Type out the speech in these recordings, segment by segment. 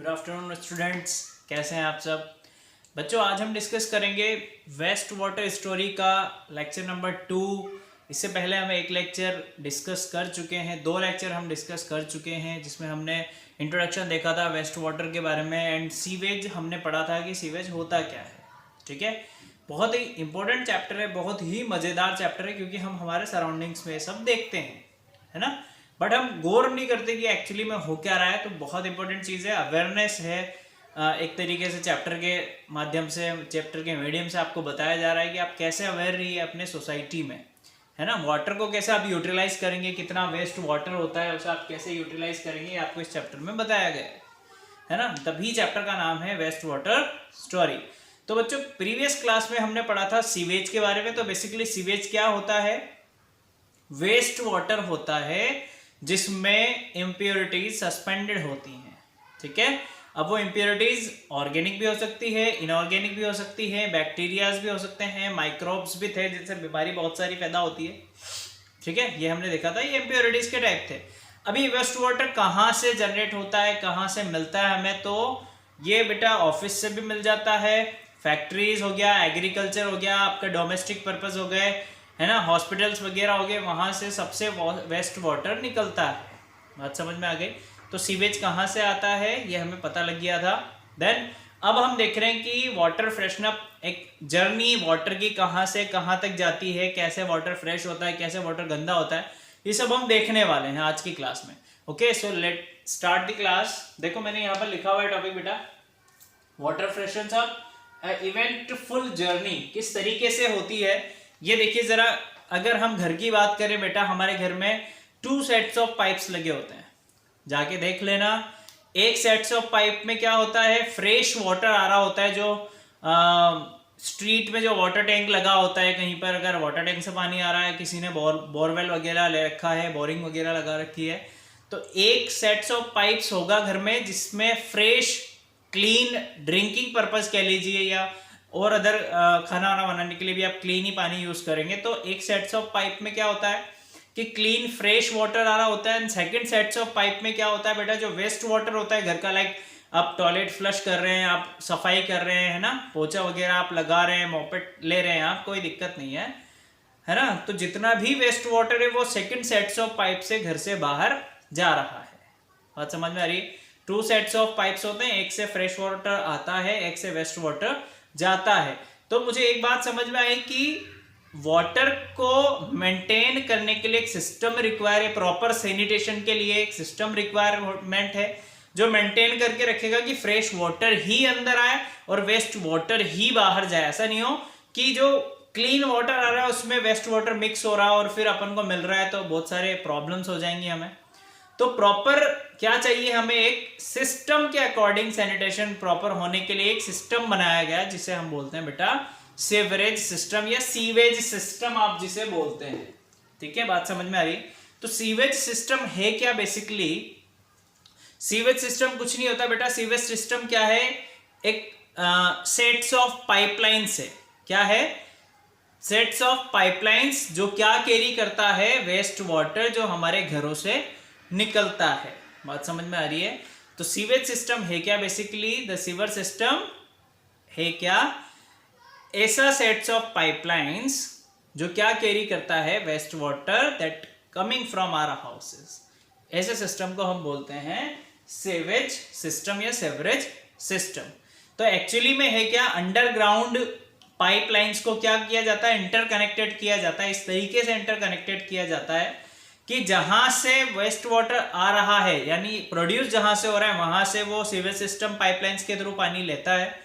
Good afternoon students, कैसे हैं आप सब बच्चों। आज हम डिस्कस करेंगे वेस्ट वाटर स्टोरी का लेक्चर नंबर 2। इससे पहले हम एक लेक्चर डिस्कस कर चुके हैं, 2 लेक्चर हम डिस्कस कर चुके हैं जिसमें हमने इंट्रोडक्शन देखा था वेस्ट वाटर के बारे में एंड सीवेज हमने पढ़ा था कि सीवेज होता क्या है। ठीक है, बहुत ही इंपॉर्टेंट चैप्टर है, बहुत ही मज़ेदार चैप्टर है क्योंकि हम हमारे सराउंडिंग्स में सब देखते हैं, है ना। बट हम गौर नहीं करते कि एक्चुअली में हो क्या रहा है। तो बहुत इंपॉर्टेंट चीज़ है, अवेयरनेस है। एक तरीके से चैप्टर के माध्यम से, चैप्टर के मीडियम से आपको बताया जा रहा है कि आप कैसे अवेयर रहिए अपने सोसाइटी में, है ना। वाटर को कैसे आप यूटिलाइज करेंगे, कितना वेस्ट वाटर होता है उसे आप कैसे यूटिलाइज करेंगे, आपको इस चैप्टर में बताया गया है ना। तभी चैप्टर का नाम है वेस्ट वाटर स्टोरी। तो बच्चों, प्रीवियस क्लास में हमने पढ़ा था सीवेज के बारे में। तो बेसिकली सीवेज क्या होता है? वेस्ट वाटर होता है जिसमें इम्प्योरिटीज सस्पेंडेड होती हैं। ठीक है, अब वो इम्प्योरिटीज ऑर्गेनिक भी हो सकती है, इनऑर्गेनिक भी हो सकती है, बैक्टीरियाज भी हो सकते हैं, माइक्रोब्स भी थे जिनसे बीमारी बहुत सारी पैदा होती है। ठीक है, ये हमने देखा था, ये इम्प्योरिटीज के टाइप थे। अभी वेस्ट वाटर कहाँ से जनरेट होता है, कहाँ से मिलता है हमें? तो ये बेटा ऑफिस से भी मिल जाता है, फैक्ट्रीज हो गया, एग्रीकल्चर हो गया, आपका डोमेस्टिक पर्पज हो गए, है ना, हॉस्पिटल्स वगैरह हो गए, वहाँ से सबसे वेस्ट वाटर निकलता है। बात समझ में आ गई? तो सीवेज कहाँ से आता है ये हमें पता लग गया था। देन अब हम देख रहे हैं कि वाटर फ्रेशनअप, एक जर्नी वाटर की कहाँ से कहाँ तक जाती है, कैसे वाटर फ्रेश होता है, कैसे वाटर गंदा होता है, ये सब हम देखने वाले हैं आज की क्लास में। Okay, so let start the class. देखो मैंने यहाँ पर लिखा हुआ है टॉपिक बेटा, वाटर फ्रेशनअप इवेंटफुल जर्नी किस तरीके से होती है ये देखिए जरा। अगर हम घर की बात करें बेटा, हमारे घर में 2 सेट्स ऑफ पाइप्स लगे होते हैं, जाके देख लेना। एक सेट्स ऑफ पाइप में क्या होता है, फ्रेश वाटर आ रहा होता है। जो स्ट्रीट में जो वाटर टैंक लगा होता है, कहीं पर अगर वाटर टैंक से पानी आ रहा है, किसी ने बोरवेल वगैरह ले रखा है, बोरिंग वगैरह लगा रखी है, तो एक सेट्स ऑफ पाइप्स होगा घर में जिसमें फ्रेश क्लीन ड्रिंकिंग पर्पज कह लीजिए, या और अदर खाना वाना बनाने के लिए भी आप क्लीन ही पानी यूज करेंगे। तो एक सेट्स ऑफ पाइप में क्या होता है कि क्लीन फ्रेश वाटर आ रहा होता है। And second sets of pipe में क्या होता है बेटा, जो वेस्ट वाटर होता है घर का, लाइक आप टॉयलेट फ्लश कर रहे हैं, आप सफाई कर रहे हैं, है ना, पोछा वगैरह आप लगा रहे हैं, मोपेट ले रहे हैं आप, कोई दिक्कत नहीं है ना। तो जितना भी वेस्ट वाटर है वो सेकंड सेट्स ऑफ पाइप से घर से बाहर जा रहा है। बात समझ में आ रही है? 2 सेट्स ऑफ पाइप्स होते हैं, एक से फ्रेश वाटर आता है, एक से वेस्ट वाटर जाता है। तो मुझे एक बात समझ में आई कि वाटर को मेंटेन करने के लिए एक सिस्टम रिक्वायर है, प्रॉपर सैनिटेशन के लिए एक सिस्टम रिक्वायरमेंट है जो मेंटेन करके रखेगा कि फ्रेश वाटर ही अंदर आए और वेस्ट वाटर ही बाहर जाए। ऐसा नहीं हो कि जो क्लीन वाटर आ रहा है उसमें वेस्ट वाटर मिक्स हो रहा है और फिर अपन को मिल रहा है, तो बहुत सारे प्रॉब्लम्स हो जाएंगी हमें। तो प्रॉपर क्या चाहिए हमें, एक सिस्टम के अकॉर्डिंग सैनिटेशन प्रॉपर होने के लिए एक सिस्टम बनाया गया जिसे हम बोलते हैं बेटा सीवरेज सिस्टम या सीवेज सिस्टम आप जिसे बोलते हैं। ठीक है, बात समझ में आ रही? तो सीवेज सिस्टम है क्या? बेसिकली सीवेज सिस्टम कुछ नहीं होता बेटा। सीवेज सिस्टम क्या है, एक सेट्स ऑफ पाइपलाइंस है। क्या है? सेट्स ऑफ पाइपलाइंस जो क्या कैरी करता है, वेस्ट वाटर जो हमारे घरों से निकलता है। बात समझ में आ रही है? तो सीवेज सिस्टम है क्या? बेसिकली द सीवर सिस्टम है क्या, ऐसा सेट्स ऑफ पाइपलाइंस जो क्या कैरी करता है, waste water that coming from our houses. ऐसे सिस्टम को हम बोलते हैं सीवेज सिस्टम या सीवरेज सिस्टम। तो एक्चुअली में है क्या, अंडरग्राउंड पाइपलाइंस को क्या किया जाता है, इंटरकनेक्टेड किया जाता है। इस तरीके से इंटरकनेक्टेड किया जाता है कि जहां से वेस्ट वाटर आ रहा है, यानी प्रोड्यूस जहां से हो रहा है, वहां से वो सीवेज सिस्टम पाइपलाइंस के थ्रू पानी लेता है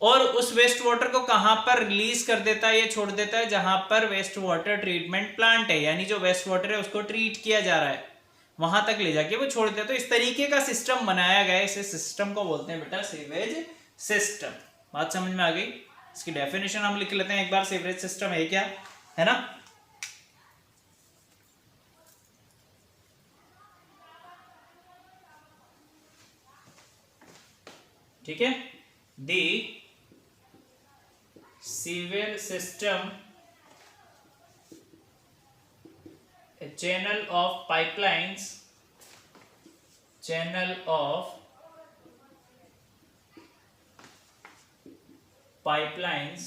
और उस वेस्ट वाटर को कहां पर रिलीज कर देता है, ये छोड़ देता है जहां पर वेस्ट वाटर ट्रीटमेंट प्लांट है, यानी जो वेस्ट वाटर है उसको ट्रीट किया जा रहा है, वहां तक ले जाके वो छोड़ देता है। तो इस तरीके का सिस्टम बनाया गया है, इस सिस्टम को बोलते हैं बेटा सीवेज सिस्टम। बात समझ में आ गई? इसकी डेफिनेशन हम लिख लेते हैं एक बार, सीवरेज सिस्टम है क्या, है ना। ठीक है, the sewage system a channel of pipelines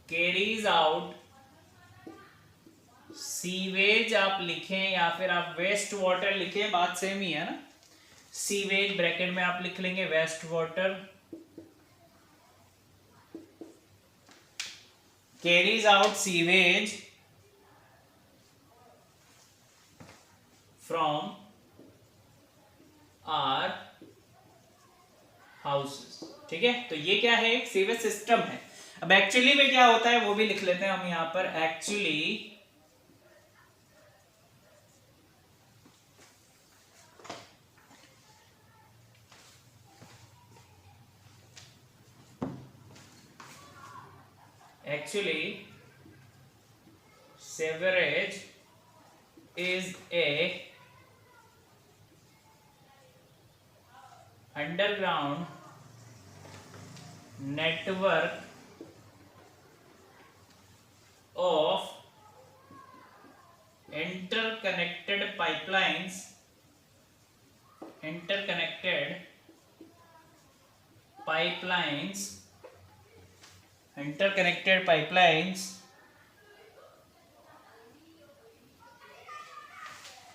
carries out sewage आप लिखें या फिर आप वेस्ट वाटर लिखें, बात सेम ही है ना। सीवेज ब्रैकेट में आप लिख लेंगे waste water, carries out sewage from our houses. ठीक है, तो ये क्या है, एक सीवेज सिस्टम है। अब एक्चुअली में क्या होता है वो भी लिख लेते हैं हम यहां पर। Actually sewerage is a underground network of interconnected pipelines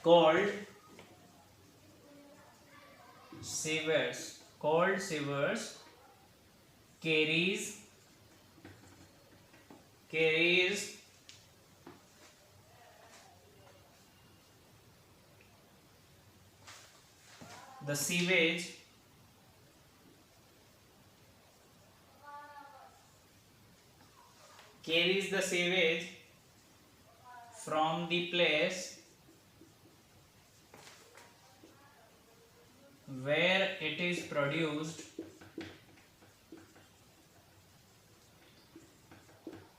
called sewers carries the sewage from the place where it is produced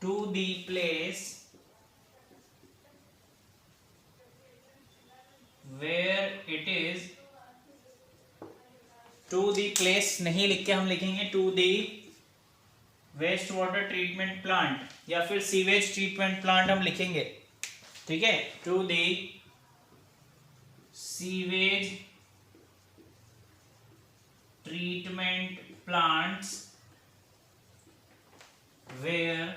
to the place where it is to the place नहीं लिख के हम लिखेंगे to the waste water treatment plant या फिर sewage treatment plant हम लिखेंगे। ठीक है, to the sewage treatment plants where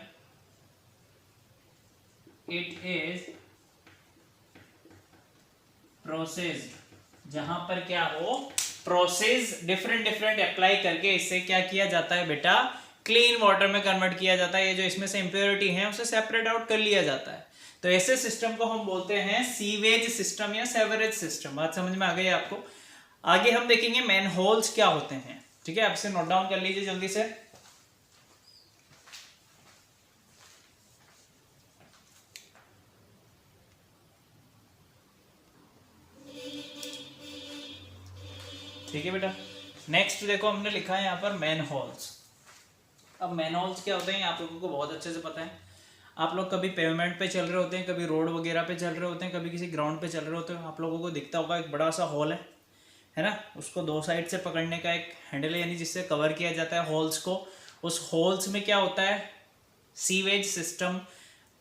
it is processed, जहां पर क्या हो प्रोसेस डिफरेंट अप्लाई करके इससे क्या किया जाता है बेटा, क्लीन वाटर में कन्वर्ट किया जाता है। ये जो इसमें से इंप्योरिटी है उसे सेपरेट आउट कर लिया जाता है। तो ऐसे सिस्टम को हम बोलते हैं सीवेज सिस्टम या सेवरेज सिस्टम। बात समझ में आ गई आपको। आगे हम देखेंगे मैनहोल्स क्या होते हैं। ठीक है, आप इसे नोट डाउन कर लीजिए जल्दी से। ठीक है बेटा, नेक्स्ट देखो हमने लिखा है यहाँ पर मैनहोल्स। अब मैनहोल्स क्या होते हैं आप लोगों को बहुत अच्छे से पता है। आप लोग कभी पेवमेंट पे चल रहे होते हैं, कभी रोड वगैरह पे चल रहे होते हैं, कभी किसी ग्राउंड पे चल रहे होते हैं, आप लोगों को दिखता होगा एक बड़ा सा हॉल है ना। उसको दो साइड से पकड़ने का एक हैंडल है, यानी जिससे कवर किया जाता है हॉल्स को। उस हॉल्स में क्या होता है, सीवेज सिस्टम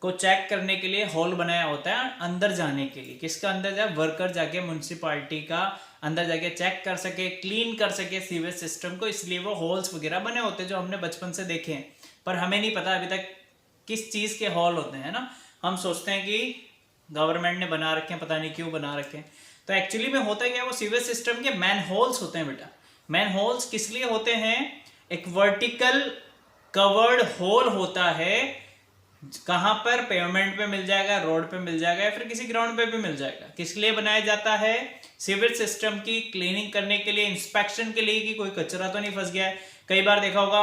को चेक करने के लिए हॉल बनाया होता है अंदर जाने के लिए। किसका अंदर जाए, वर्कर जाके म्यूनसिपालिटी का अंदर जाके चेक कर सके, क्लीन कर सके सीवेज सिस्टम को, इसलिए वो हॉल्स वगैरह बने होते हैं जो हमने बचपन से देखे हैं। पर हमें नहीं पता अभी तक किस चीज़ के हॉल होते हैं ना। हम सोचते हैं कि गवर्नमेंट ने बना रखे हैं, पता नहीं क्यों बना रखे हैं। तो एक्चुअली में होता है क्या, वो सीवेज सिस्टम के मैन होल्स होते हैं बेटा। मैन होल्स किस लिए होते हैं, एक वर्टिकल कवर्ड होल होता है, कहाँ पर पेवमेंट पे मिल जाएगा, रोड पे मिल जाएगा या फिर किसी ग्राउंड पे भी मिल जाएगा। किस लिए बनाया जाता है, सीवेज सिस्टम की क्लीनिंग करने के लिए, इंस्पेक्शन के लिए कि कोई कचरा तो नहीं फंस गया है। कई बार देखा होगा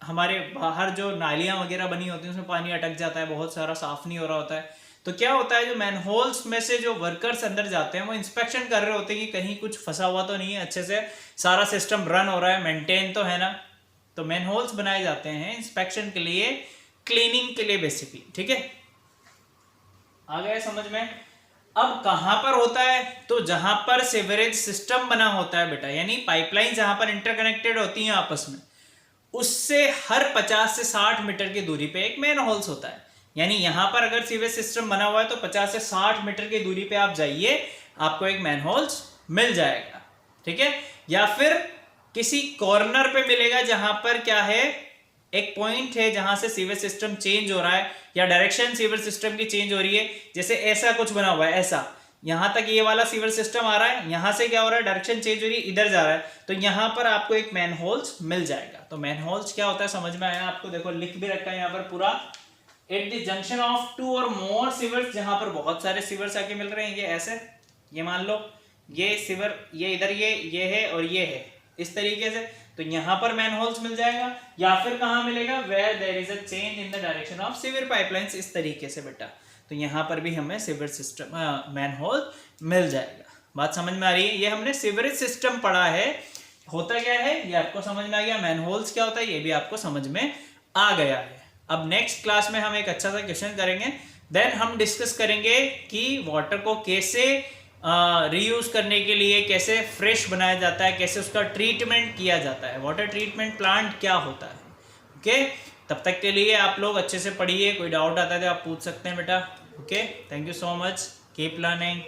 हमारे बाहर जो नालियां वगैरह बनी होती हैं उसमें पानी अटक जाता है, बहुत सारा साफ नहीं हो रहा होता है। तो क्या होता है, जो मैनहोल्स में से जो वर्कर्स अंदर जाते हैं वो इंस्पेक्शन कर रहे होते हैं कि कहीं कुछ फंसा हुआ तो नहीं है, अच्छे से सारा सिस्टम रन हो रहा है, मेंटेन तो है ना। तो मैनहोल्स बनाए जाते हैं इंस्पेक्शन के लिए, क्लीनिंग के लिए बेसिकली। ठीक है, आ गया समझ में। अब कहां पर होता है, तो जहां पर सीवरेज सिस्टम बना होता है बेटा, यानी पाइपलाइन जहां पर इंटरकनेक्टेड होती हैं आपस में, उससे हर 50 से 60 मीटर की दूरी पे एक मैनहोल्स होता है। यानी यहां पर अगर सीवेज सिस्टम बना हुआ है तो 50 से 60 मीटर की दूरी पे आप जाइए, आपको एक मैनहोल्स मिल जाएगा। ठीक है, या फिर किसी कॉर्नर पे मिलेगा जहां पर क्या है, एक पॉइंट है जहां से सीवर सिस्टम चेंज हो रहा है या डायरेक्शन सीवर सिस्टम की चेंज हो रही है। जैसे ऐसा कुछ बना हुआ है, ऐसा यहां तक ये वाला सीवर सिस्टम आ रहा है, यहां से क्या हो रहा है, डायरेक्शन चेंज हो रही है, इधर जा रहा है, तो यहां पर आपको एक मैनहोल्स मिल जाएगा। तो मैनहोल्स क्या होता है समझ में आया आपको? देखो लिख भी रखा है यहाँ पर पूरा, at the junction of two or more sewers, जहां पर बहुत सारे सीवर्स आके मिल रहे हैं, ये ऐसे, ये मान लो ये सीवर, ये इधर ये है और ये है, इस तरीके से, तो यहां पर मैनहोल्स मिल जाएगा। या फिर कहां मिलेगा, where there is a change in the direction of sewer pipelines, इस तरीके से बेटा, तो यहां पर भी हमें सीवर सिस्टम मैनहोल मिल जाएगा। बात समझ में आ रही है? ये हमने सीवरेज सिस्टम पढ़ा है, होता क्या है ये आपको समझ में आ गया, मैनहोल्स क्या होता है ये भी आपको समझ में आ गया है। अब नेक्स्ट क्लास में हम एक अच्छा सा क्वेश्चन करेंगे, देन हम डिस्कस करेंगे कि वाटर को कैसे रीयूज करने के लिए कैसे फ्रेश बनाया जाता है, कैसे उसका ट्रीटमेंट किया जाता है, वाटर ट्रीटमेंट प्लांट क्या होता है। ओके, तब तक के लिए आप लोग अच्छे से पढ़िए, कोई डाउट आता है तो आप पूछ सकते हैं बेटा। Okay, thank you so much, keep learning.